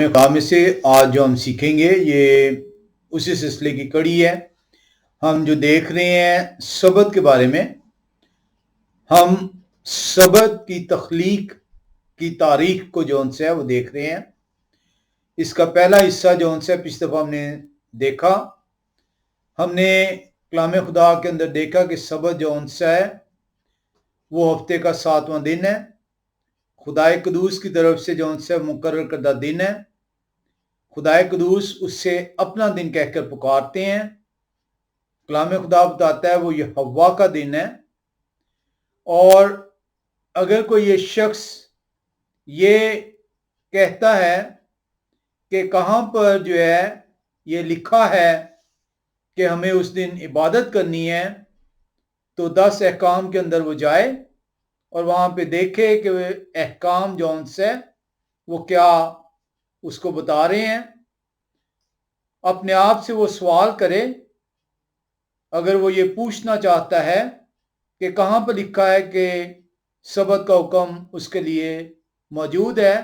کام میں سے آج جو ہم سیکھیں گے یہ اسی سلسلے کی کڑی ہے۔ ہم جو دیکھ رہے ہیں سبت کے بارے میں، ہم سبت کی تخلیق کی تاریخ کو جو ان سے ہے وہ دیکھ رہے ہیں۔ اس کا پہلا حصہ جو ان سے پچھلی دفعہ ہم نے دیکھا، ہم نے کلام خدا کے اندر دیکھا کہ سبت جو ان سے ہے وہ ہفتے کا 7واں دن ہے، خدائے قدوس کی طرف سے جو ان سے مقرر کردہ دن ہے۔ خدائے قدوس اس سے اپنا دن کہہ کر پکارتے ہیں۔ کلام خدا بتاتا ہے وہ یہوہ کا دن ہے، اور اگر کوئی یہ شخص یہ کہتا ہے کہ کہاں پر جو ہے یہ لکھا ہے کہ ہمیں اس دن عبادت کرنی ہے، تو 10 احکام کے اندر وہ جائے اور وہاں پہ دیکھے کہ وہ احکام جو ان سے وہ کیا اس کو بتا رہے ہیں۔ اپنے آپ سے وہ سوال کرے، اگر وہ یہ پوچھنا چاہتا ہے کہ کہاں پر لکھا ہے کہ سبت کا حکم اس کے لیے موجود ہے،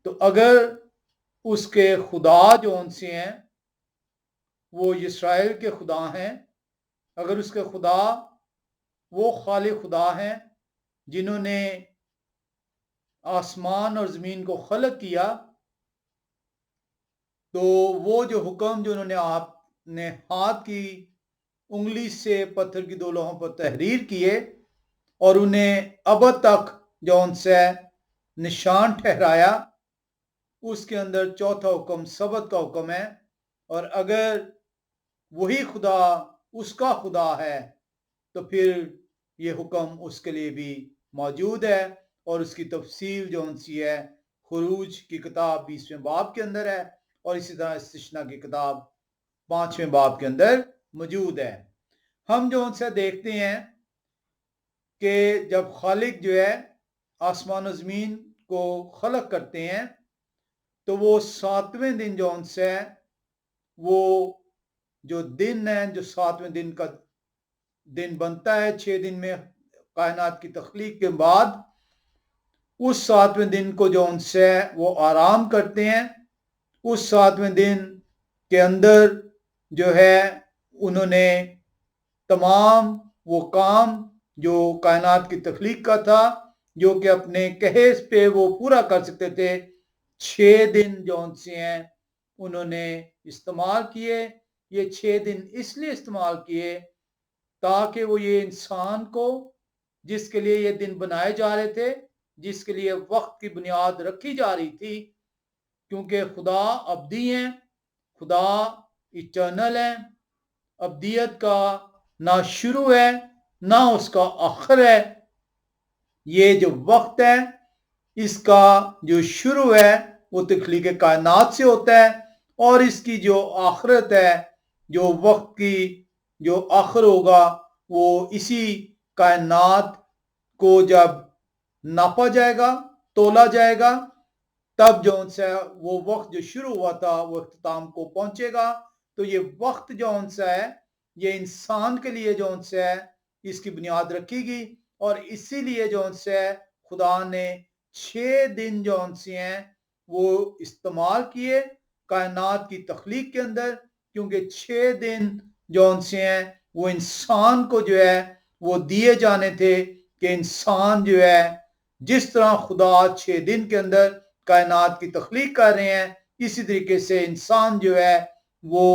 تو اگر اس کے خدا جو ان سے ہیں وہ اسرائیل کے خدا ہیں، اگر اس کے خدا وہ خالق خدا ہیں جنہوں نے آسمان اور زمین کو خلق کیا، تو وہ جو حکم جو انہوں نے آپ نے ہاتھ کی انگلی سے پتھر کی 2 لوحوں پر تحریر کیے اور انہیں ابد تک جو ان سے نشان ٹھہرایا، اس کے اندر چوتھا حکم سبت کا حکم ہے۔ اور اگر وہی خدا اس کا خدا ہے تو پھر یہ حکم اس کے لیے بھی موجود ہے، اور اس کی تفصیل جو ان سی ہے خروج کی کتاب 20ویں باب کے اندر ہے، اور اسی طرح استثنا کی کتاب 5ویں باب کے اندر موجود ہے۔ ہم جو ان سے دیکھتے ہیں کہ جب خالق جو ہے آسمان و زمین کو خلق کرتے ہیں تو وہ 7ویں دن جو ان سے وہ جو دن ہے، جو 7ویں دن کا دن بنتا ہے 6 دن میں کائنات کی تخلیق کے بعد، اس 7ویں دن کو جو ان سے وہ آرام کرتے ہیں۔ اس 7ویں دن کے اندر جو ہے انہوں نے تمام وہ کام جو کائنات کی تخلیق کا تھا، جو کہ اپنے کہے پہ وہ پورا کر سکتے تھے، 6 دن جو ان سے ہیں انہوں نے استعمال کیے۔ یہ 6 دن اس لیے استعمال کیے تاکہ وہ یہ انسان کو، جس کے لیے یہ دن بنائے جا رہے تھے، جس کے لیے وقت کی بنیاد رکھی جا رہی تھی، کیونکہ خدا ابدی ہیں، خدا ایٹرنل ہے، ابدیت کا نہ شروع ہے نہ اس کا آخر ہے۔ یہ جو وقت ہے اس کا جو شروع ہے وہ تخلیق کائنات سے ہوتا ہے، اور اس کی جو آخرت ہے، جو وقت کی جو آخر ہوگا، وہ اسی کائنات کو جب ناپا جائے گا، تولا جائے گا، تب جو ان سے وہ وقت جو شروع ہوا تھا وہ اختتام کو پہنچے گا۔ تو یہ وقت جو ان سے ہے یہ انسان کے لیے جو ان سے ہے اس کی بنیاد رکھی گئی، اور اسی لیے جو ان سے ہے خدا نے 6 دن جو ان سے ہیں وہ استعمال کیے کائنات کی تخلیق کے اندر، کیونکہ 6 دن جو ان سے ہیں وہ انسان کو جو ہے وہ دیے جانے تھے کہ انسان جو ہے جس طرح خدا 6 دن کے اندر کائنات کی تخلیق کر رہے ہیں، اسی طریقے سے انسان جو ہے وہ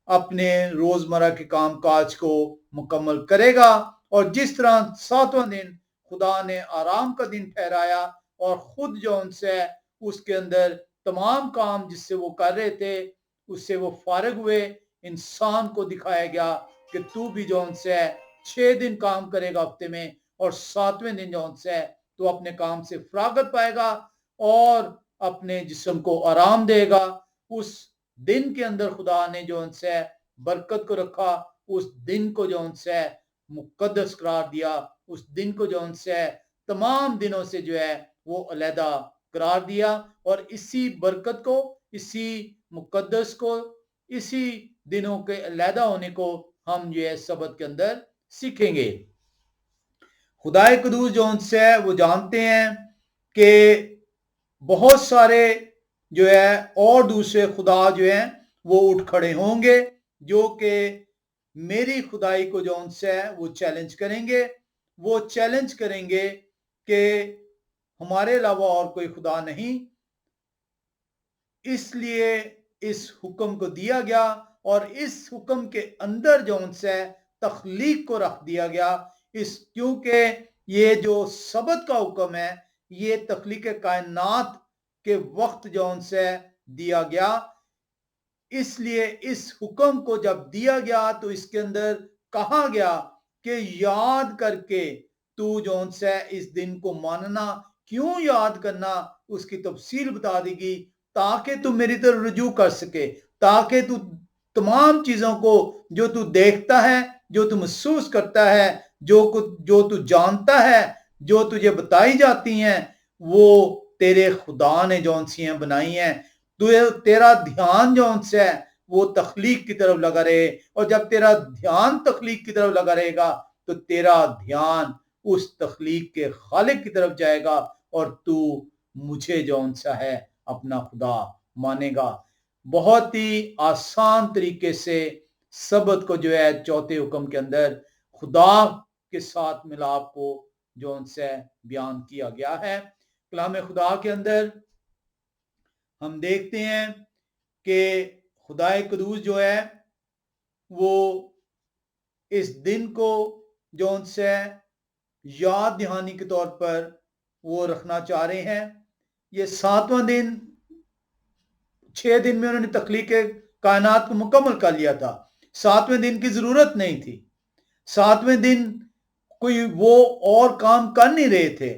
اپنے روزمرہ کے کام کاج کو مکمل کرے گا۔ اور جس طرح 7واں دن خدا نے آرام کا دن ٹھہرایا اور خود جو ان سے اس کے اندر تمام کام جس سے وہ کر رہے تھے اس سے وہ فارغ ہوئے، انسان کو دکھایا گیا کہ تو بھی جو ان سے 6 دن کام کرے گا ہفتے میں، اور 7ویں دن جو ان سے تو اپنے کام سے فراغت پائے گا اور اپنے جسم کو آرام دے گا۔ اس دن کے اندر خدا نے جو ان سے برکت کو رکھا، اس دن کو جو ان سے مقدس قرار دیا، اس دن کو جو ان سے تمام دنوں سے جو ہے وہ علیحدہ قرار دیا، اور اسی برکت کو، اسی مقدس کو، اسی دنوں کے علیحدہ ہونے کو ہم یہ سبت کے اندر سیکھیں گے۔ خدائے قدوس جو ان سے وہ جانتے ہیں کہ بہت سارے جو ہے اور دوسرے خدا جو ہیں وہ اٹھ کھڑے ہوں گے جو کہ میری خدائی کو جو ان سے ہے وہ چیلنج کریں گے. وہ چیلنج کریں گے کہ ہمارے علاوہ اور کوئی خدا نہیں. اس لیے اس حکم کو دیا گیا اور اس حکم کے اندر جو ان سے تخلیق کو رکھ دیا گیا. کیونکہ یہ جو سبت کا حکم ہے یہ تخلیق کائنات کے وقت جو ان سے دیا گیا. اس لیے اس حکم کو جب دیا گیا تو اس کے اندر کہا گیا کہ یاد کر کے تو جو ان سے اس دن کو ماننا. کیوں یاد کرنا اس کی تفصیل بتا دی گئی تاکہ تو میری طرف رجوع کر سکے, تاکہ تو تمام چیزوں کو جو تو دیکھتا ہے, جو تو محسوس کرتا ہے, جو تو جانتا ہے, جو تجھے بتائی جاتی ہیں وہ تیرے خدا نے جون سی ہیں بنائی ہیں. تیرا دھیان جون سے ہے وہ تخلیق کی طرف لگا رہے, اور جب تیرا دھیان تخلیق کی طرف لگا رہے گا تو تیرا دھیان اس تخلیق کے خالق کی طرف جائے گا اور تو مجھے جون سا ہے اپنا خدا مانے گا. بہت ہی آسان طریقے سے سبت کو جو ہے چوتھے حکم کے اندر خدا کے ساتھ ملاپ کو جو ان سے بیان کیا گیا ہے. کلام خدا کے اندر ہم دیکھتے ہیں کہ خدا قدوس جو ہے وہ اس دن کو جو ان سے یاد دہانی کے طور پر وہ رکھنا چاہ رہے ہیں. یہ 7واں دن 6 دن میں انہوں نے تخلیق کائنات کو مکمل کر لیا تھا. 7ویں دن کی ضرورت نہیں تھی. 7ویں دن کوئی وہ اور کام کر نہیں رہے تھے.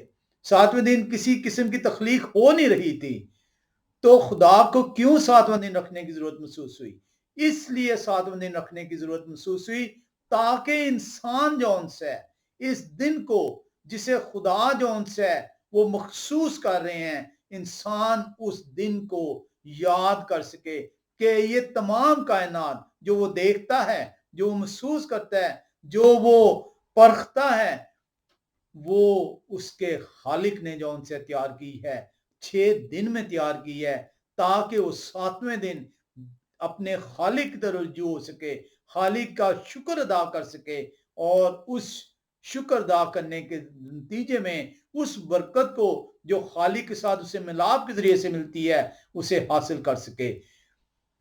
7ویں دن کسی قسم کی تخلیق ہو نہیں رہی تھی. تو خدا کو کیوں 7واں دن رکھنے کی ضرورت محسوس ہوئی؟ اس لیے 7واں دن رکھنے کی ضرورت محسوس ہوئی تاکہ انسان جو ان سے اس دن کو جسے خدا جو ان سے وہ مخصوص کر رہے ہیں, انسان اس دن کو یاد کر سکے کہ یہ تمام کائنات جو وہ دیکھتا ہے, جو وہ محسوس کرتا ہے, جو وہ پرکھتا ہے, وہ اس کے خالق نے جو ان سے تیار کی ہے, 6 دن میں تیار کی ہے تاکہ وہ 7ویں دن اپنے خالق کی طرف رجوع ہو سکے, خالق کا شکر ادا کر سکے اور اس شکر ادا کرنے کے نتیجے میں اس برکت کو جو خالق کے ساتھ اسے ملاپ کے ذریعے سے ملتی ہے اسے حاصل کر سکے.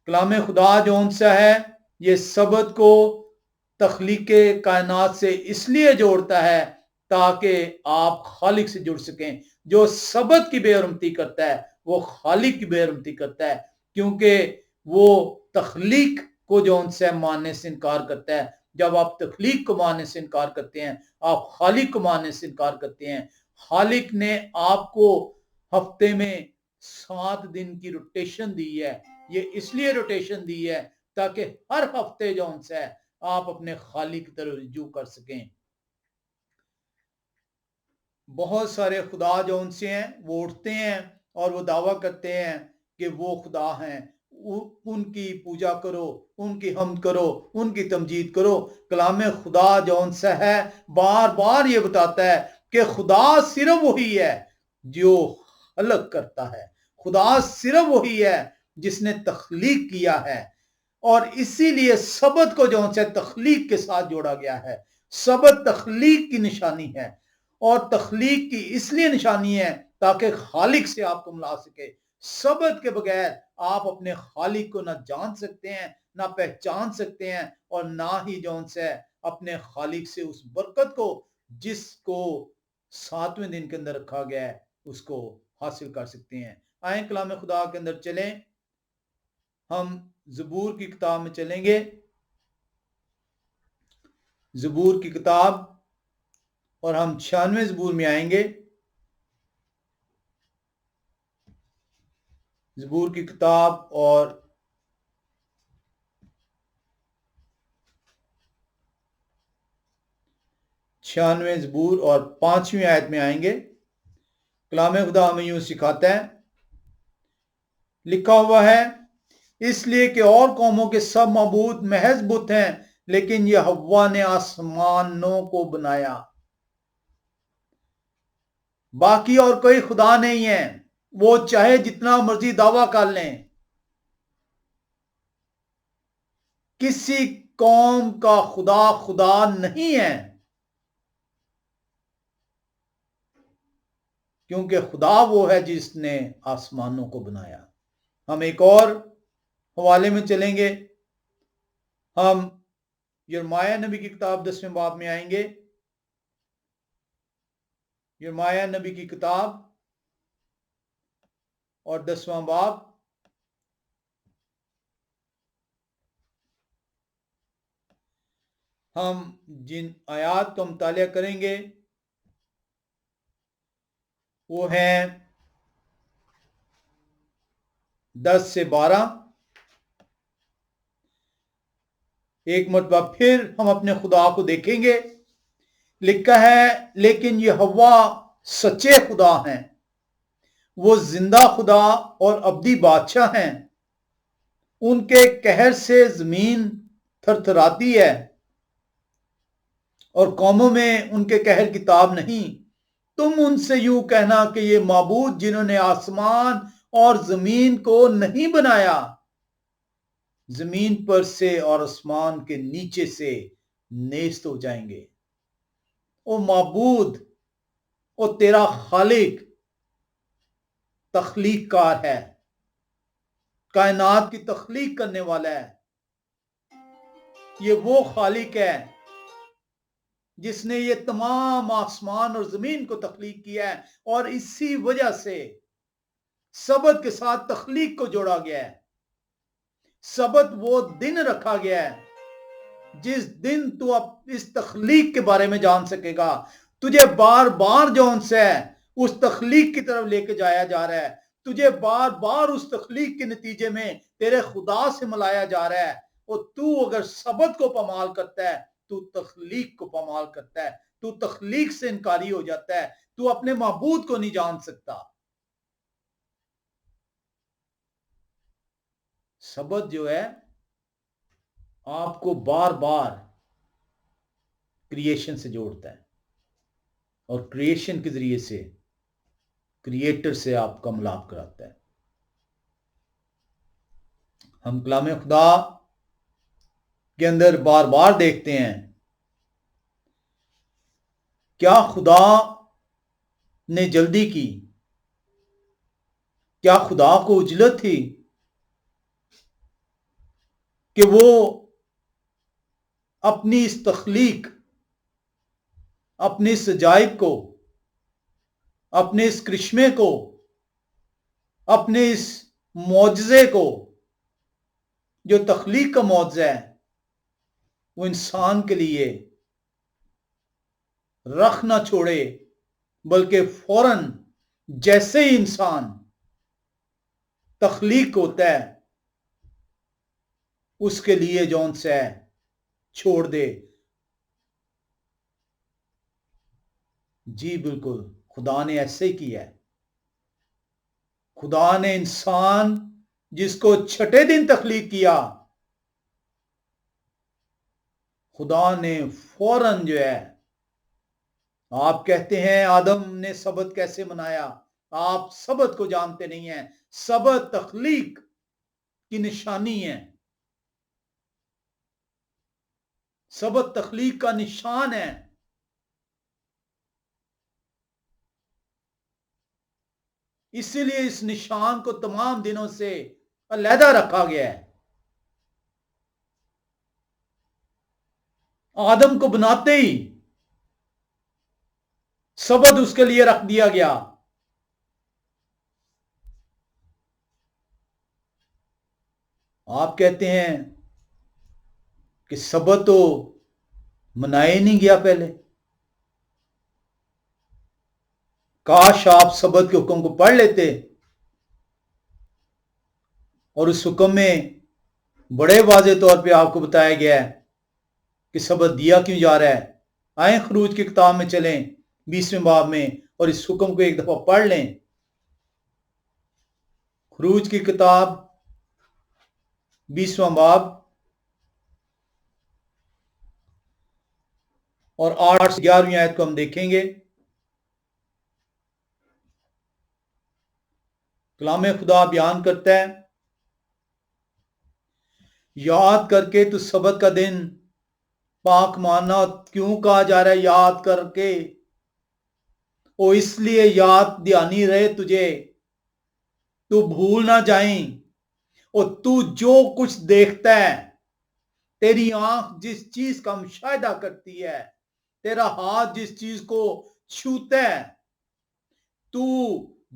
کلام خدا جو ان سے ہے یہ سبت کو تخلیق کائنات سے اس لیے جوڑتا ہے تاکہ آپ خالق سے جڑ سکیں. جو سبت کی بے حرمتی کرتا ہے وہ خالق کی بے حرمتی کرتا ہے, کیونکہ وہ تخلیق کو جو ان سے ماننے سے انکار کرتا ہے. جب آپ تخلیق کو ماننے سے انکار کرتے ہیں آپ خالق کو ماننے سے انکار کرتے ہیں. خالق نے آپ کو ہفتے میں 7 دن کی روٹیشن دی ہے. یہ اس لیے روٹیشن دی ہے تاکہ ہر ہفتے جو ان سے آپ اپنے خالق کی طرف رجوع کر سکیں. بہت سارے خدا جو ان سے ہیں وہ اٹھتے ہیں اور وہ دعویٰ کرتے ہیں کہ وہ خدا ہیں, ان کی پوجا کرو, ان کی حمد کرو, ان کی تمجید کرو. کلام خدا جو ان سے ہے بار بار یہ بتاتا ہے کہ خدا صرف وہی ہے جو خلق کرتا ہے, خدا صرف وہی ہے جس نے تخلیق کیا ہے. اور اسی لیے سبت کو جو ان سے تخلیق کے ساتھ جوڑا گیا ہے. سبت تخلیق کی نشانی ہے اور تخلیق کی اس لیے نشانی ہے تاکہ خالق سے آپ کو ملا سکے. سبت کے بغیر آپ اپنے خالق کو نہ جان سکتے ہیں, نہ پہچان سکتے ہیں, اور نہ ہی جو ان سے اپنے خالق سے اس برکت کو جس کو 7ویں دن کے اندر رکھا گیا ہے اس کو حاصل کر سکتے ہیں. آئیں کلام خدا کے اندر چلیں. ہم زبور کی کتاب میں چلیں گے. زبور کی کتاب اور ہم 96 زبور میں آئیں گے. زبور کی کتاب اور 96 زبور اور 5ویں آیت میں آئیں گے. کلام خدا ہمیں یوں سکھاتا ہے, لکھا ہوا ہے, اس لیے کہ اور قوموں کے سب معبود محض بت ہیں لیکن یہوہ نے آسمانوں کو بنایا. باقی اور کوئی خدا نہیں ہے. وہ چاہے جتنا مرضی دعویٰ کر لیں، کسی قوم کا خدا خدا نہیں ہے، کیونکہ خدا وہ ہے جس نے آسمانوں کو بنایا۔ ہم ایک اور حوالے میں چلیں گے، ہم یرمیہ نبی کی کتاب 10ویں باب میں آئیں گے۔ یرمیہ نبی کی کتاب اور 10واں باب، ہم جن آیات کا مطالعہ کریں گے وہ ہیں 10 سے 12۔ ایک مرتبہ پھر ہم اپنے خدا کو دیکھیں گے۔ لکھا ہے، لیکن یہوہ سچے خدا ہیں، وہ زندہ خدا اور ابدی بادشاہ ہیں، ان کے قہر سے زمین تھرتھراتی ہے اور قوموں میں ان کے قہر کی تاب نہیں۔ تم ان سے یوں کہنا کہ یہ معبود جنہوں نے آسمان اور زمین کو نہیں بنایا، زمین پر سے اور آسمان کے نیچے سے نیست ہو جائیں گے۔ او معبود، او تیرا خالق تخلیق کار ہے، کائنات کی تخلیق کرنے والا ہے۔ یہ وہ خالق ہے جس نے یہ تمام آسمان اور زمین کو تخلیق کیا ہے، اور اسی وجہ سے سبت کے ساتھ تخلیق کو جوڑا گیا ہے۔ سبت وہ دن رکھا گیا ہے جس دن تو اب اس تخلیق کے بارے میں جان سکے گا۔ تجھے بار بار جو ان سے اس تخلیق کی طرف لے کے جایا جا رہا ہے، تجھے بار بار اس تخلیق کے نتیجے میں تیرے خدا سے ملایا جا رہا ہے۔ اور تو اگر سبت کو پامال کرتا ہے تو تخلیق کو پامال کرتا ہے، تو تخلیق سے انکاری ہو جاتا ہے، تو اپنے معبود کو نہیں جان سکتا۔ سبت جو ہے آپ کو بار بار کریشن سے جوڑتا ہے، اور کریشن کے ذریعے سے کریٹر سے آپ کا ملاپ کراتا ہے۔ ہم کلام خدا کے اندر بار بار دیکھتے ہیں، کیا خدا نے جلدی کی؟ کیا خدا کو عجلت تھی کہ وہ اپنی اس تخلیق، اپنے اس عجائب کو، اپنے اس کرشمے کو، اپنے اس معجزے کو جو تخلیق کا معجزہ ہے، وہ انسان کے لیے رکھ نہ چھوڑے، بلکہ فوراً جیسے ہی انسان تخلیق ہوتا ہے اس کے لیے جون سے چھوڑ دے۔ جی بالکل، خدا نے ایسے ہی کیا ہے۔ خدا نے انسان جس کو چھٹے دن تخلیق کیا، خدا نے فوراً جو ہے، آپ کہتے ہیں آدم نے سبت کیسے منایا؟ آپ سبت کو جانتے نہیں ہیں۔ سبت تخلیق کی نشانی ہے، سبت تخلیق کا نشان ہے۔ اسی لیے اس نشان کو تمام دنوں سے علیحدہ رکھا گیا ہے۔ آدم کو بناتے ہی سبت اس کے لیے رکھ دیا گیا۔ آپ کہتے ہیں کہ سبت تو منائے نہیں گیا پہلے۔ کاش آپ سبت کے حکم کو پڑھ لیتے، اور اس حکم میں بڑے واضح طور پہ آپ کو بتایا گیا ہے کہ سبت دیا کیوں جا رہا ہے۔ آئیں خروج کی کتاب میں چلیں 20ویں باب میں، اور اس حکم کو ایک دفعہ پڑھ لیں۔ خروج کی کتاب 20واں باب اور 8 سے 11ویں آیت کو ہم دیکھیں گے۔ کلام خدا بیان کرتا ہے، یاد کر کے تو سبت کا دن پاک ماننا کیوں کہا جا رہا ہے؟ یاد کر کے، وہ اس لیے یاد دہانی رہے تجھے، تو بھول نہ جائیں، اور تو جو کچھ دیکھتا ہے، تیری آنکھ جس چیز کا مشاہدہ کرتی ہے، تیرا ہاتھ جس چیز کو چھوتا ہے، تو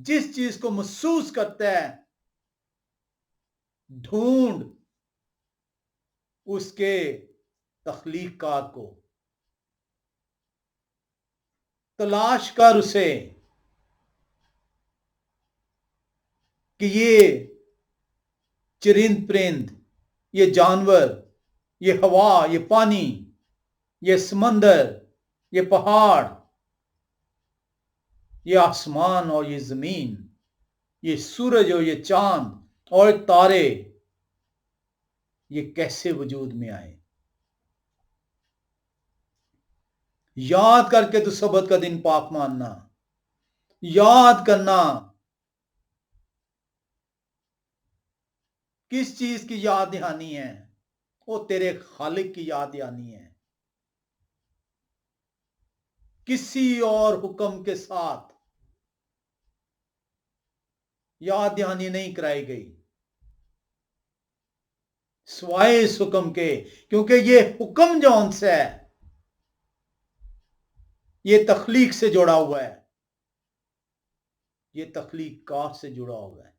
جس چیز کو محسوس کرتا ہے، ڈھونڈ اس کے تخلیق کار کو، تلاش کر اسے کہ یہ چرند پرند، یہ جانور، یہ ہوا، یہ پانی، یہ سمندر، یہ پہاڑ، یہ آسمان اور یہ زمین، یہ سورج اور یہ چاند اور تارے، یہ کیسے وجود میں آئے؟ یاد کر کے تو سبت کا دن پاک ماننا، یاد کرنا، کس چیز کی یاد دہانی ہے؟ وہ تیرے خالق کی یاد دہانی ہے، کسی اور حکم کے ساتھ یاد دہانی نہیں کرائی گئی سوائے اس حکم کے، کیونکہ یہ حکم جون سے ہے، یہ تخلیق سے جڑا ہوا ہے، یہ تخلیق کار سے جڑا ہوا ہے۔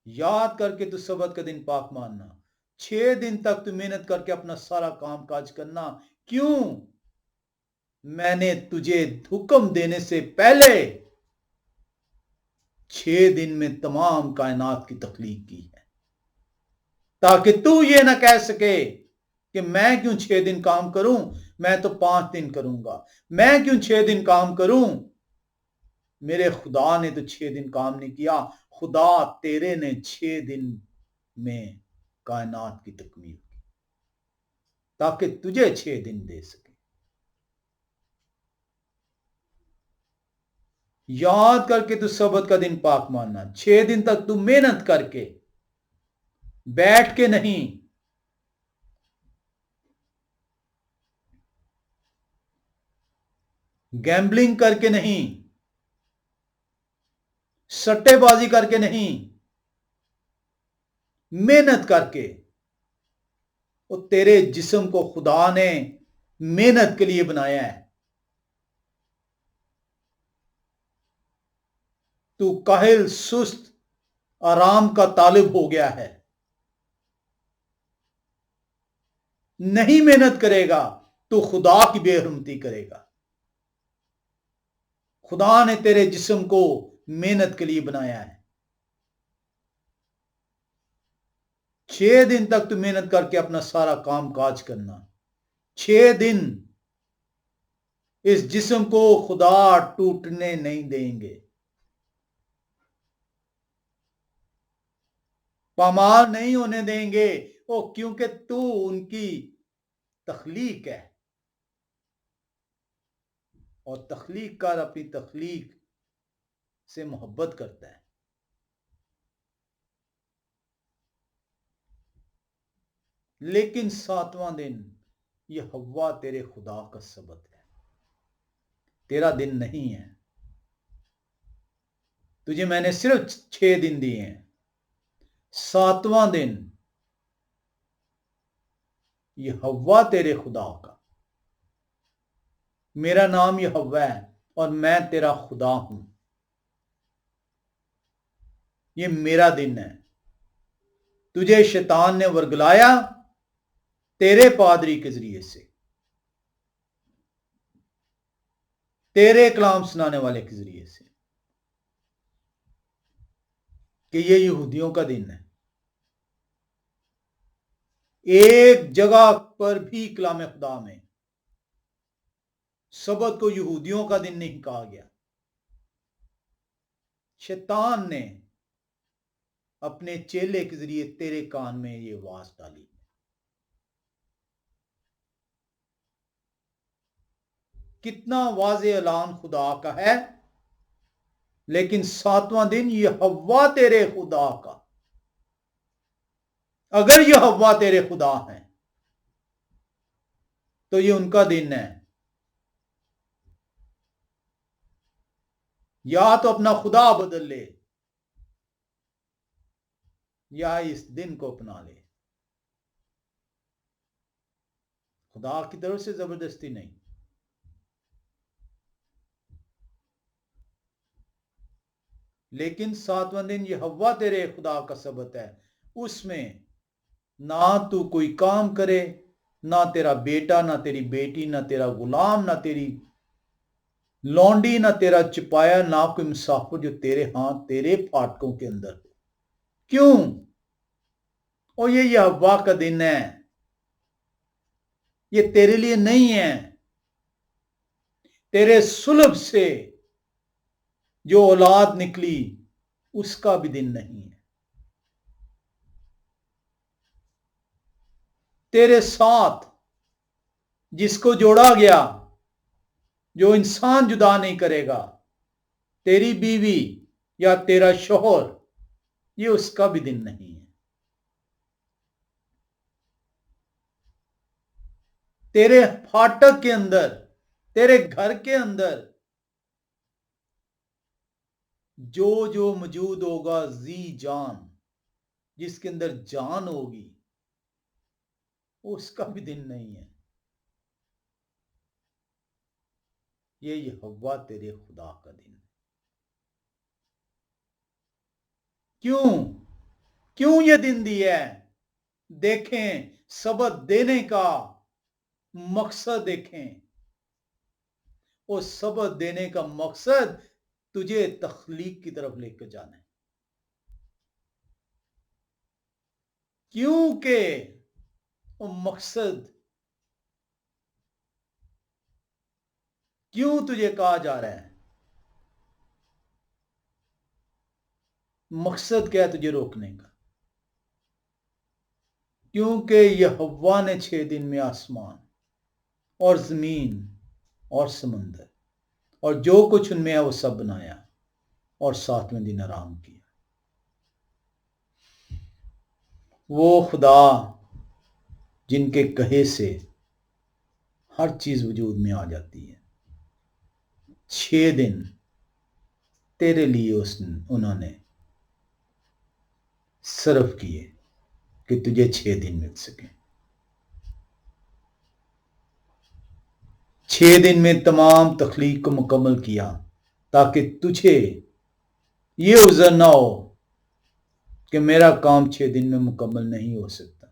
یاد کر کے تو سبت کا دن پاک ماننا، 6 دن تک تو محنت کر کے اپنا سارا کام کاج کرنا، کیوں؟ میں نے تجھے حکم دینے سے پہلے 6 دن میں تمام کائنات کی تخلیق کی ہے، تاکہ تو یہ نہ کہہ سکے کہ میں کیوں 6 دن کام کروں، میں تو 5 دن کروں گا، میں کیوں 6 دن کام کروں، میرے خدا نے تو 6 دن کام نہیں کیا، خدا تیرے نے 6 دن میں کائنات کی تکمیل کی تاکہ تجھے 6 دن دے سکے۔ یاد کر کے تو سبت کا دن پاک ماننا، 6 دن تک تو محنت کر کے، بیٹھ کے نہیں، گیمبلنگ کر کے نہیں، سٹے بازی کر کے نہیں، محنت کر کے، اور تیرے جسم کو خدا نے محنت کے لیے بنایا ہے، تو کاہل سست آرام کا طالب ہو گیا ہے، نہیں محنت کرے گا تو خدا کی بے حرمتی کرے گا۔ خدا نے تیرے جسم کو محنت کے لیے بنایا ہے، 6 دن تک تو محنت کر کے اپنا سارا کام کاج کرنا، 6 دن اس جسم کو خدا ٹوٹنے نہیں دیں گے، پامال نہیں ہونے دیں گے، وہ کیونکہ تو ان کی تخلیق ہے، اور تخلیق کار اپنی تخلیق سے محبت کرتا ہے۔ لیکن 7واں دن یہ ہوا تیرے خدا کا سبت ہے، تیرا دن نہیں ہے، تجھے میں نے صرف 6 دن دیے ہیں، 7واں دن یہ ہوا تیرے خدا کا، میرا نام یہ ہوا ہے اور میں تیرا خدا ہوں، یہ میرا دن ہے، تجھے شیطان نے ورگلایا تیرے پادری کے ذریعے سے، تیرے کلام سنانے والے کے ذریعے سے، کہ یہ یہودیوں کا دن ہے۔ ایک جگہ پر بھی کلام خدا میں سبت کو یہودیوں کا دن نہیں کہا گیا، شیطان نے اپنے چیلے کے ذریعے تیرے کان میں یہ آواز ڈالی۔ کتنا واضح اعلان خدا کا ہے، لیکن 7واں دن یہ ہوا تیرے خدا کا۔ اگر یہ ہوا تیرے خدا ہیں تو یہ ان کا دن ہے۔ یا تو اپنا خدا بدل لے یا اس دن کو اپنا لے، خدا کی طرف سے زبردستی نہیں۔ لیکن 7واں دن یہ ہوا تیرے خدا کا سبت ہے، اس میں نہ تو کوئی کام کرے، نہ تیرا بیٹا، نہ تیری بیٹی، نہ تیرا غلام، نہ تیری لونڈی، نہ تیرا چپایا، نہ کوئی مسافر جو تیرے ہاں تیرے پھاٹکوں کے اندر ہو۔ کیوں؟ اور یہ ہوا کا دن ہے، یہ تیرے لیے نہیں ہے۔ تیرے صلب سے جو اولاد نکلی اس کا بھی دن نہیں ہے۔ تیرے ساتھ جس کو جوڑا گیا، جو انسان جدا نہیں کرے گا، تیری بیوی یا تیرا شوہر، یہ اس کا بھی دن نہیں ہے۔ تیرے پھاٹک کے اندر، تیرے گھر کے اندر جو موجود ہوگا، ذی جان، جس کے اندر جان ہوگی، اس کا بھی دن نہیں ہے۔ یہ ہوا تیرے خدا کا دن۔ کیوں یہ دن دیا ہے؟ دیکھیں، سبت دینے کا مقصد دیکھیں، اور سبت دینے کا مقصد تجھے تخلیق کی طرف لے کر جانا ہے۔ کیونکہ وہ مقصد، کیوں تجھے کہا جا رہا ہے؟ مقصد کیا ہے تجھے روکنے کا؟ کیونکہ یہوہ نے 6 دن میں آسمان اور زمین اور سمندر اور جو کچھ ان میں ہے وہ سب بنایا، اور 7ویں دن آرام کیا۔ وہ خدا جن کے کہے سے ہر چیز وجود میں آ جاتی ہے، 6 دن تیرے لیے انہوں نے صرف کیے کہ تجھے 6 دن مل سکیں۔ 6 دن میں تمام تخلیق کو مکمل کیا تاکہ تجھے یہ عذر نہ ہو کہ میرا کام 6 دن میں مکمل نہیں ہو سکتا۔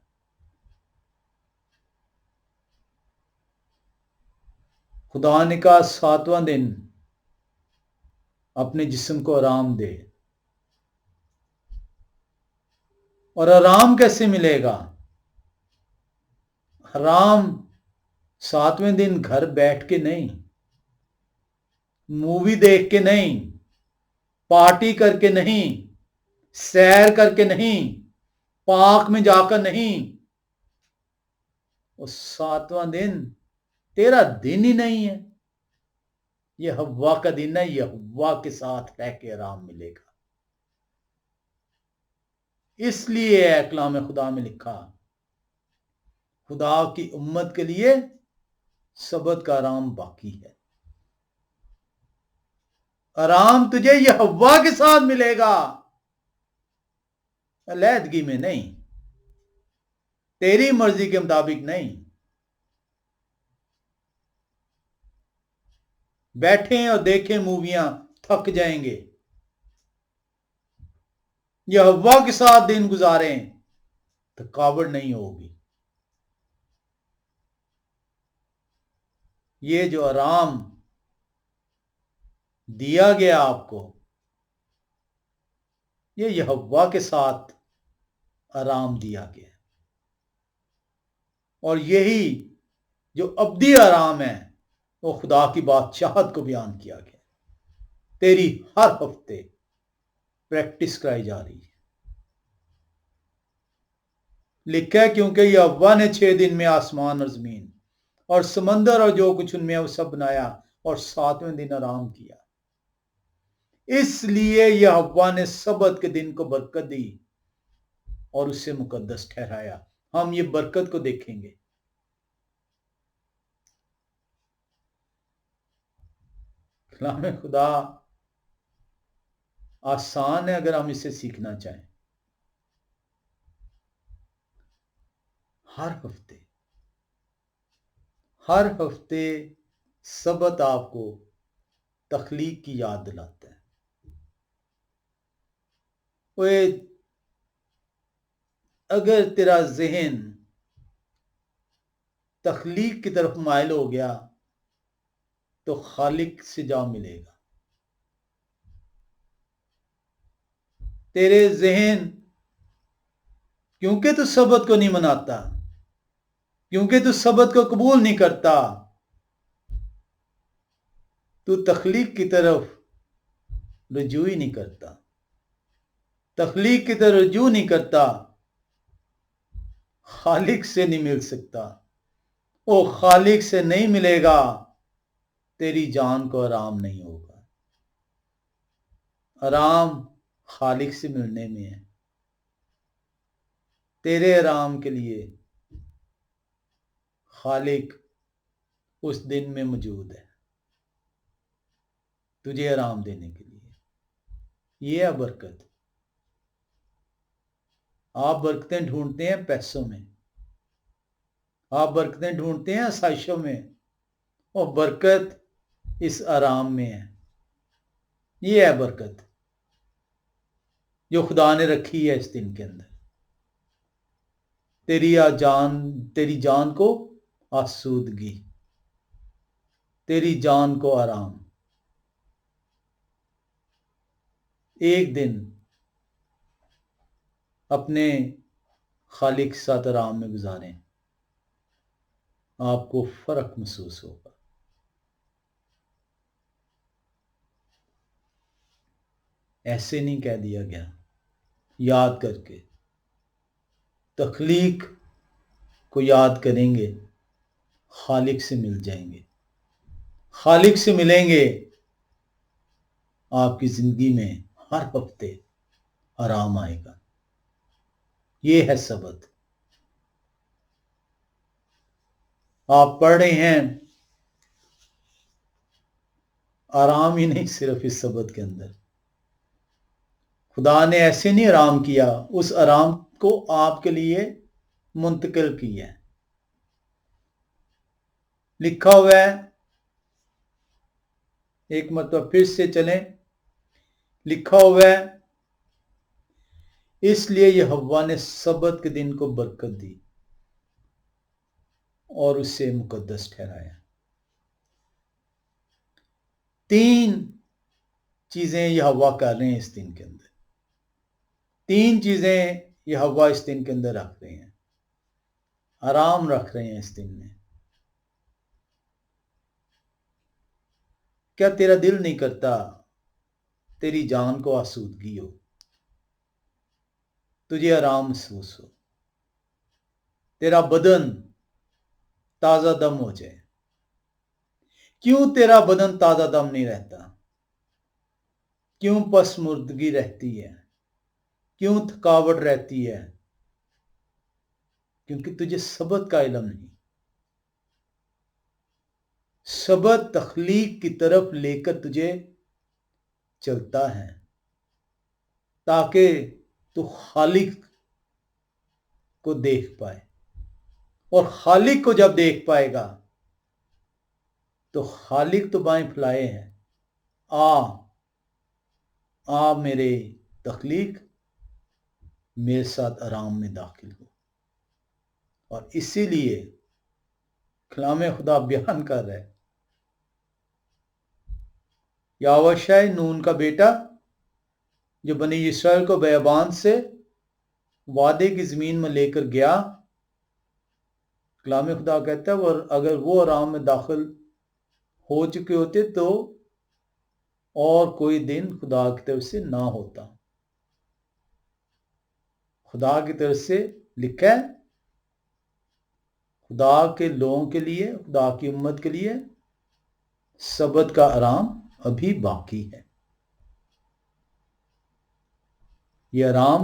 خدا نے کہا 7واں دن اپنے جسم کو آرام دے۔ اور آرام کیسے ملے گا؟ آرام 7ویں دن گھر بیٹھ کے نہیں، مووی دیکھ کے نہیں، پارٹی کر کے نہیں، سیر کر کے نہیں، پارک میں جا کر نہیں۔ وہ 7واں دن تیرا دن ہی نہیں ہے، یہ ہوا کا دن ہے، یہ ہوا کے ساتھ رہ کے آرام ملے گا۔ اس لیے کلام خدا میں لکھا، خدا کی امت کے لیے سبت کا آرام باقی ہے۔ آرام تجھے یہ ہوا کے ساتھ ملے گا، علیحدگی میں نہیں، تیری مرضی کے مطابق نہیں۔ بیٹھیں اور دیکھیں موویاں، تھک جائیں گے۔ یہ ہوا کے ساتھ دن گزاریں، تھکاوٹ نہیں ہوگی۔ یہ جو آرام دیا گیا آپ کو، یہ یہوہ کے ساتھ آرام دیا گیا، اور یہی جو ابدی آرام ہے وہ خدا کی بادشاہت کو بیان کیا گیا، تیری ہر ہفتے پریکٹس کرائی جا رہی ہے۔ لکھا ہے کیونکہ یہوہ نے 6 دن میں آسمان اور زمین اور سمندر اور جو کچھ ان میں وہ سب بنایا اور 7ویں دن آرام کیا۔ اس لیے یہ ہوا نے سبت کے دن کو برکت دی اور اسے مقدس ٹھہرایا۔ ہم یہ برکت کو دیکھیں گے۔ کلام خدا آسان ہے اگر ہم اسے سیکھنا چاہیں۔ ہر ہفتے سبت آپ کو تخلیق کی یاد دلاتا ہے۔ اگر تیرا ذہن تخلیق کی طرف مائل ہو گیا تو خالق سے جا ملے گا۔ تیرے ذہن کیونکہ تو سبت کو نہیں مناتا، کیونکہ تو سبت کو قبول نہیں کرتا، تو تخلیق کی طرف رجوع ہی نہیں کرتا، تخلیق کی طرف رجوع نہیں کرتا، خالق سے نہیں مل سکتا۔ وہ خالق سے نہیں ملے گا، تیری جان کو آرام نہیں ہوگا۔ آرام خالق سے ملنے میں ہے۔ تیرے آرام کے لیے خالق اس دن میں موجود ہے، تجھے آرام دینے کے لیے۔ یہ ہے برکت۔ آپ برکتیں ڈھونڈتے ہیں پیسوں میں، آپ برکتیں ڈھونڈتے ہیں آسائشوں میں، اور برکت اس آرام میں ہے۔ یہ ہے برکت جو خدا نے رکھی ہے اس دن کے اندر۔ تیری جان کو آسودگی، تیری جان کو آرام۔ ایک دن اپنے خالق کے ساتھ آرام میں گزاریں، آپ کو فرق محسوس ہوگا۔ ایسے نہیں کہہ دیا گیا، یاد کر کے تخلیق کو یاد کریں گے، خالق سے مل جائیں گے۔ خالق سے ملیں گے، آپ کی زندگی میں ہر ہفتے آرام آئے گا۔ یہ ہے سبت۔ آپ پڑھ رہے ہیں، آرام ہی نہیں صرف اس سبت کے اندر، خدا نے ایسے نہیں آرام کیا، اس آرام کو آپ کے لیے منتقل کیا ہے۔ لکھا ہوا ہے، ایک مرتبہ پھر سے چلیں، لکھا ہوا ہے، اس لیے یہ ہوا نے سبت کے دن کو برکت دی اور اسے مقدس ٹھہرایا۔ 3 چیزیں یہ ہوا کر رہے ہیں اس دن کے اندر، 3 چیزیں یہ ہوا اس دن کے اندر رکھ رہے ہیں، آرام رکھ رہے ہیں اس دن میں۔ کیا تیرا دل نہیں کرتا تیری جان کو آسودگی ہو، تجھے آرام محسوس ہو، تیرا بدن تازہ دم ہو جائے؟ کیوں تیرا بدن تازہ دم نہیں رہتا؟ کیوں پسمردگی رہتی ہے؟ کیوں تھکاوٹ رہتی ہے؟ کیونکہ تجھے سبت کا علم نہیں۔ سبت تخلیق کی طرف لے کر تجھے چلتا ہے تاکہ تو خالق کو دیکھ پائے، اور خالق کو جب دیکھ پائے گا تو خالق تو بائیں پھیلائے ہیں، آ میرے تخلیق، میرے ساتھ آرام میں داخل ہو۔ اور اسی لیے کلام خدا بیان کر رہا ہے، یاوشع نون کا بیٹا جو بنی اسرائیل کو بیابان سے وعدے کی زمین میں لے کر گیا، کلام خدا کہتا ہے اگر وہ آرام میں داخل ہو چکے ہوتے تو اور کوئی دن خدا کی طرف سے نہ ہوتا۔ خدا کی طرف سے لکھا ہے، خدا کے لوگوں کے لیے، خدا کی امت کے لیے سبت کا آرام ابھی باقی ہے۔ یہ آرام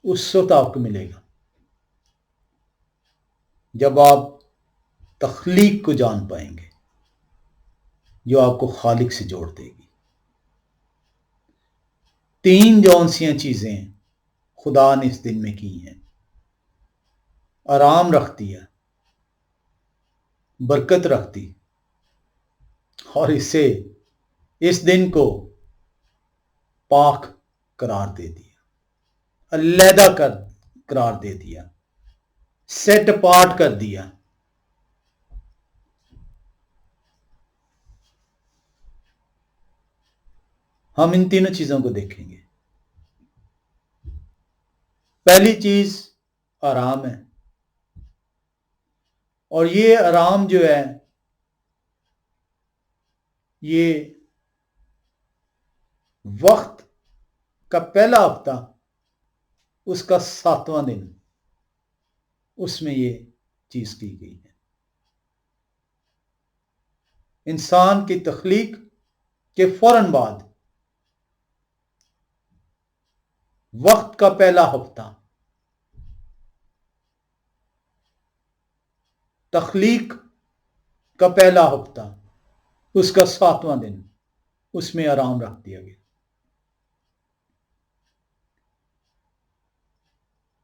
اس وقت آپ کو ملے گا جب آپ تخلیق کو جان پائیں گے جو آپ کو خالق سے جوڑ دے گی۔ تین جون سی چیزیں خدا نے اس دن میں کی ہیں۔ آرام رکھ دیا، برکت رکھ دی، اور اس دن کو پاک قرار دے دیا، علیحدہ قرار دے دیا، سیٹ اپارٹ کر دیا۔ ہم ان تینوں چیزوں کو دیکھیں گے۔ پہلی چیز آرام ہے، اور یہ آرام جو ہے یہ وقت کا پہلا ہفتہ، اس کا 7واں دن، اس میں یہ چیز کی گئی ہے۔ انسان کی تخلیق کے فوراً بعد وقت کا پہلا ہفتہ، تخلیق کا پہلا ہفتہ، اس کا 7واں دن، اس میں آرام رکھ دیا گیا۔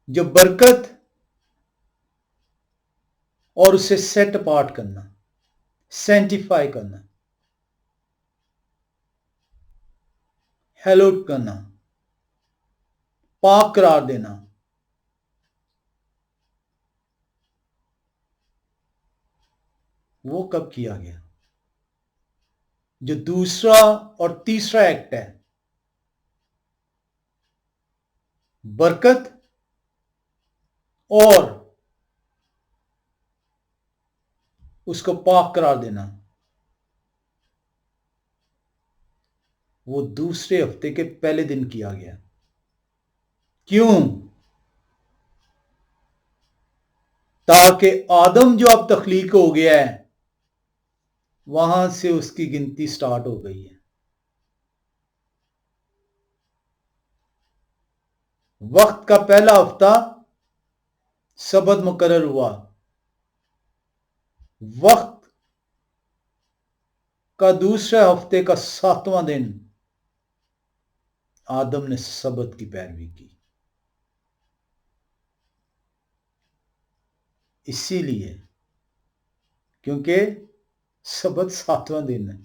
جو برکت اور اسے سیٹ اپارٹ کرنا، سینٹیفائی کرنا، ہیلوڈ کرنا، پاک قرار دینا، وہ کب کیا گیا؟ جو دوسرا اور تیسرا ایکٹ ہے، برکت اور اس کو پاک قرار دینا، وہ دوسرے ہفتے کے پہلے دن کیا گیا۔ کیوں؟ تاکہ آدم جو اب تخلیق ہو گیا ہے، وہاں سے اس کی گنتی سٹارٹ ہو گئی ہے۔ وقت کا پہلا ہفتہ سبت مقرر ہوا، وقت کا دوسرے ہفتے کا 7واں دن آدم نے سبت کی پیروی کی۔ اسی لیے کیونکہ سبت 7واں دن ہے،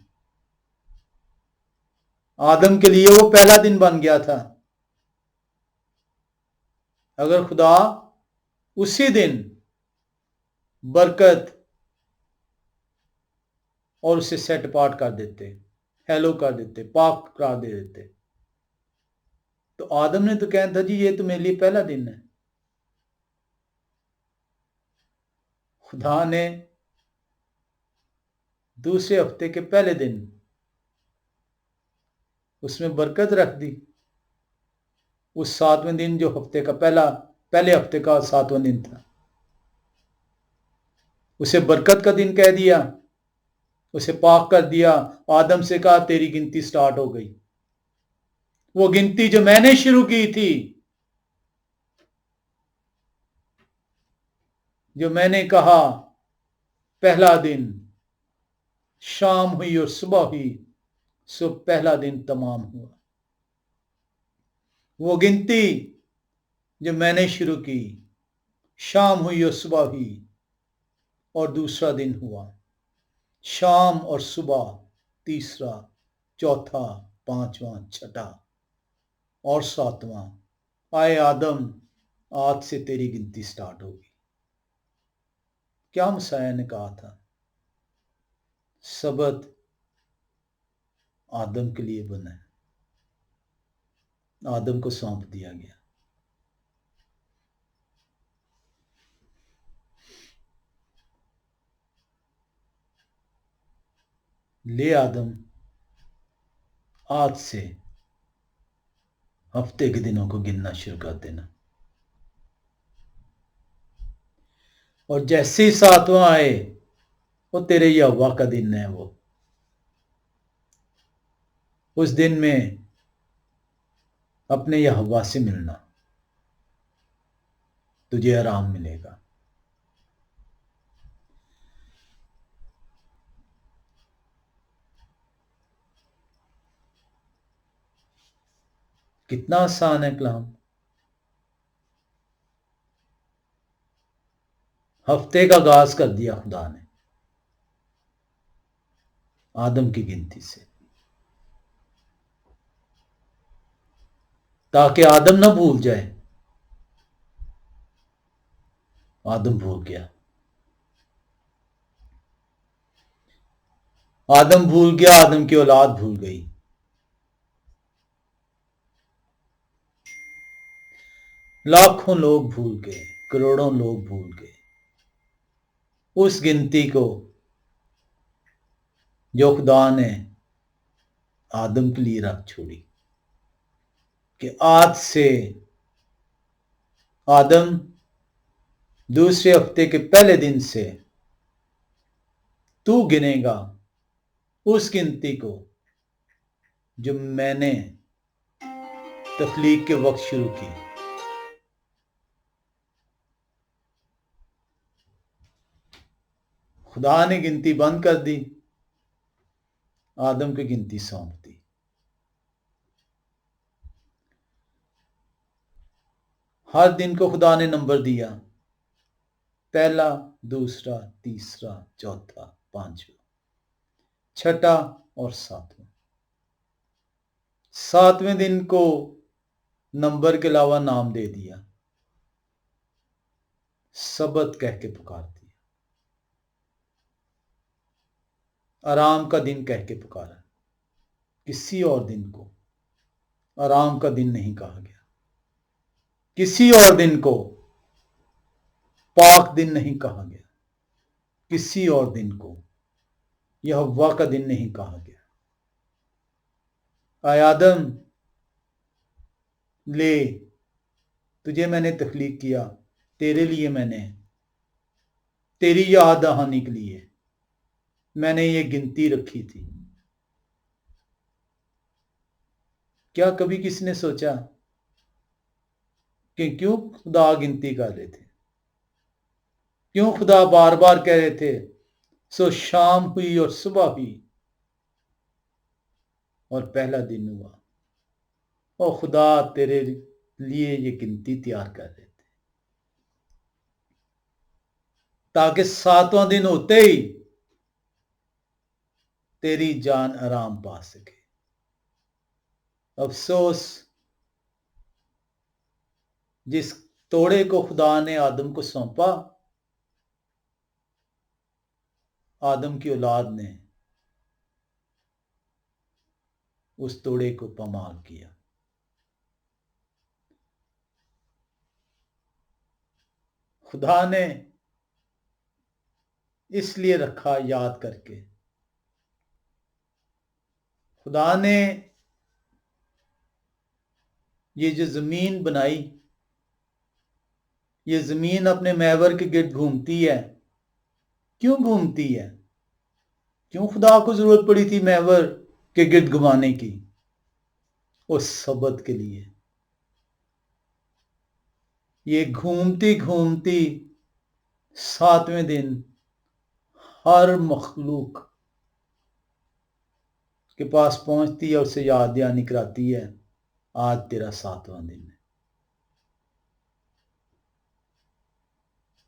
آدم کے لیے وہ پہلا دن بن گیا تھا۔ اگر خدا اسی دن برکت اور اسے سیٹ اپارٹ کر دیتے، ہیلو کر دیتے، پاک قرار دے دیتے، تو آدم نے تو کہنا تھا جی یہ تو میرے لیے پہلا دن ہے۔ خدا نے دوسرے ہفتے کے پہلے دن اس میں برکت رکھ دی۔ اس 7ویں دن جو ہفتے کا پہلے ہفتے کا 7واں دن تھا، اسے برکت کا دن کہہ دیا، اسے پاک کر دیا۔ آدم سے کہا تیری گنتی سٹارٹ ہو گئی، وہ گنتی جو میں نے شروع کی تھی، جو میں نے کہا پہلا دن شام ہوئی اور صبح ہوئی، سو پہلا دن تمام ہوا۔ وہ گنتی جو میں نے شروع کی، شام ہوئی اور صبح ہوئی، اور دوسرا دن ہوا، شام اور صبح، تیسرا، چوتھا، پانچواں، چھٹا اور 7واں۔ آئے آدم، آج سے تیری گنتی سٹارٹ ہوگی۔ کیا مسیح نے کہا تھا؟ سبت آدم کے لیے بنا ہے، آدم کو سونپ دیا گیا۔ لے آدم، آج سے ہفتے کے دنوں کو گننا شروع کر دینا، اور جیسے ہی ساتواں آئے وہ تیرے یہوہ کا دن ہے، وہ اس دن میں اپنے یہوہ سے ملنا، تجھے آرام ملے گا۔ کتنا آسان ہے کلام۔ ہفتے کا آغاز کر دیا خدا نے آدم کی گنتی سے، تاکہ آدم نہ بھول جائے۔ آدم بھول گیا، آدم بھول گیا، آدم کی اولاد بھول گئی۔ لاکھوں لوگ بھول گئے، کروڑوں لوگ بھول گئے اس گنتی کو جو خدا نے آدم کے لیے رکھ چھوڑی، کہ آج سے آدم دوسرے ہفتے کے پہلے دن سے تو گنے گا اس گنتی کو جو میں نے تخلیق کے وقت شروع کی۔ خدا نے گنتی بند کر دی، آدم کی گنتی سونپ دی۔ ہر دن کو خدا نے نمبر دیا، پہلا، دوسرا، تیسرا، چوتھا، پانچواں، چھٹا اور ساتواں۔ ساتویں دن کو نمبر کے علاوہ نام دے دیا، سبت کہہ کے پکار دیا، آرام کا دن کہہ کے پکارا۔ کسی اور دن کو آرام کا دن نہیں کہا گیا، کسی اور دن کو پاک دن نہیں کہا گیا، کسی اور دن کو یہوہ کا دن نہیں کہا گیا۔ اے آدم، لے، تجھے میں نے تخلیق کیا، تیرے لیے میں نے، تیری یاد دہانی کے لیے میں نے یہ گنتی رکھی تھی۔ کیا کبھی کسی نے سوچا کہ کیوں خدا گنتی کر رہے تھے؟ کیوں خدا بار بار کہہ رہے تھے سو شام ہوئی اور صبح ہوئی اور پہلا دن ہوا؟ اور خدا تیرے لیے یہ گنتی تیار کر رہے تھے تاکہ ساتواں دن ہوتے ہی تیری جان آرام پا سکے۔ افسوس، جس توڑے کو خدا نے آدم کو سونپا، آدم کی اولاد نے اس توڑے کو پامال کیا۔ خدا نے اس لیے رکھا یاد کر کے، خدا نے یہ جو زمین بنائی، یہ زمین اپنے محور کے گرد گھومتی ہے۔ کیوں گھومتی ہے؟ کیوں خدا کو ضرورت پڑی تھی محور کے گرد گھمانے کی؟ اس سبت کے لیے۔ یہ گھومتی گھومتی ساتویں دن ہر مخلوق کے پاس پہنچتی ہے، اسے یاد دہانی کراتی ہے، آج تیرا ساتواں دن ہے۔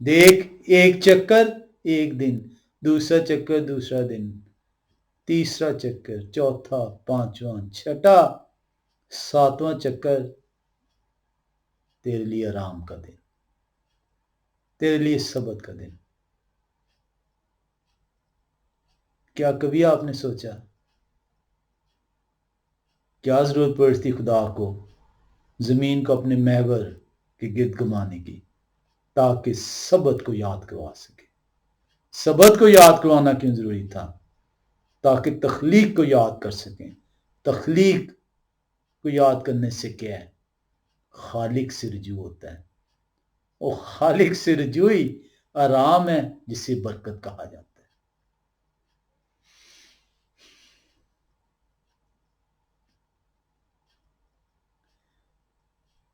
دیکھ، ایک چکر ایک دن، دوسرا چکر دوسرا دن، تیسرا چکر، چوتھا، پانچواں، چھٹا، ساتواں چکر تیرے لیے آرام کا دن، تیرے لیے سبت کا دن۔ کیا کبھی آپ نے سوچا کیا ضرورت پڑتی خدا کو زمین کو اپنے محور کے گرد گھمانے کی؟ تاکہ سبت کو یاد کروا سکے۔ سبت کو یاد کروانا کیوں ضروری تھا؟ تاکہ تخلیق کو یاد کر سکیں۔ تخلیق کو یاد کرنے سے کیا ہے؟ خالق سے رجوع ہوتا ہے، اور خالق سے رجوعی آرام ہے جسے برکت کہا جاتا ہے۔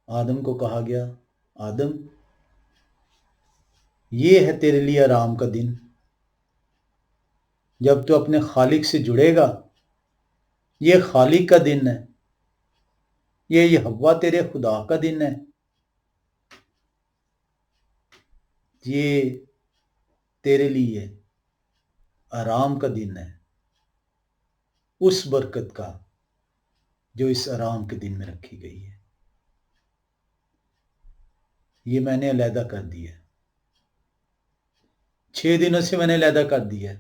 آدم کو کہا گیا، آدم یہ ہے تیرے لیے آرام کا دن، جب تو اپنے خالق سے جڑے گا، یہ خالق کا دن ہے، یہ یہوہ تیرے خدا کا دن ہے، یہ تیرے لیے آرام کا دن ہے، اس برکت کا جو اس آرام کے دن میں رکھی گئی ہے، یہ میں نے علیحدہ کر دیا ہے، 6 دنوں سے میں نے علیحدہ کر دیا ہے۔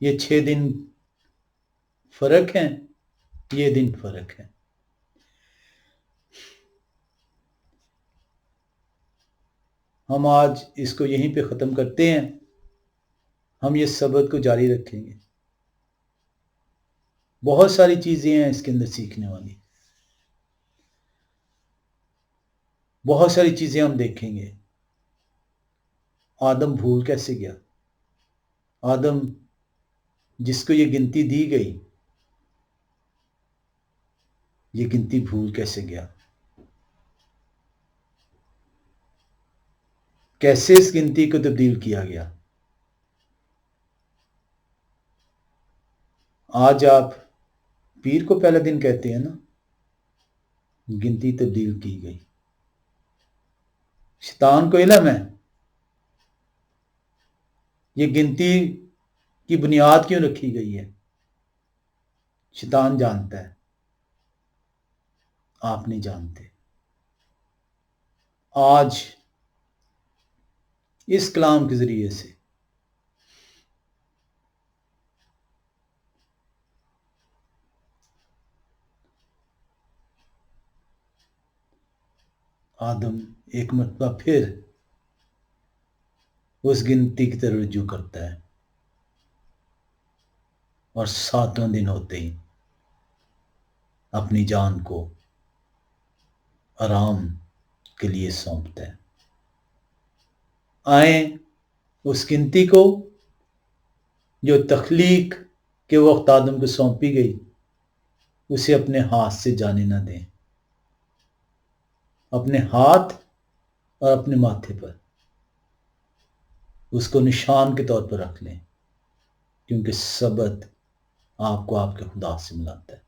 یہ 6 دن فرق ہیں، یہ دن فرق ہے۔ ہم آج اس کو یہیں پہ ختم کرتے ہیں، ہم یہ سبت کو جاری رکھیں گے۔ بہت ساری چیزیں ہیں اس کے اندر سیکھنے والی، بہت ساری چیزیں ہم دیکھیں گے۔ آدم بھول کیسے گیا؟ آدم جس کو یہ گنتی دی گئی، یہ گنتی بھول کیسے گیا؟ کیسے اس گنتی کو تبدیل کیا گیا؟ آج آپ پیر کو پہلا دن کہتے ہیں نا، گنتی تبدیل کی گئی۔ شیطان کو علم ہے یہ گنتی کی بنیاد کیوں رکھی گئی ہے، شیطان جانتا ہے، آپ نہیں جانتے۔ آج اس کلام کے ذریعے سے آدم ایک مرتبہ پھر اس گنتی کی طرف رجوع کرتا ہے، اور 7واں دن ہوتے ہی اپنی جان کو آرام کے لیے سونپتا ہے۔ آئیں اس گنتی کو جو تخلیق کے وقت آدم کو سونپی گئی، اسے اپنے ہاتھ سے جانے نہ دیں، اپنے ہاتھ اور اپنے ماتھے پر اس کو نشان کے طور پر رکھ لیں، کیونکہ سبت آپ کو آپ کے خدا سے ملاتا ہے۔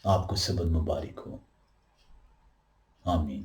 آپ کو سبت مبارک ہو، آمین۔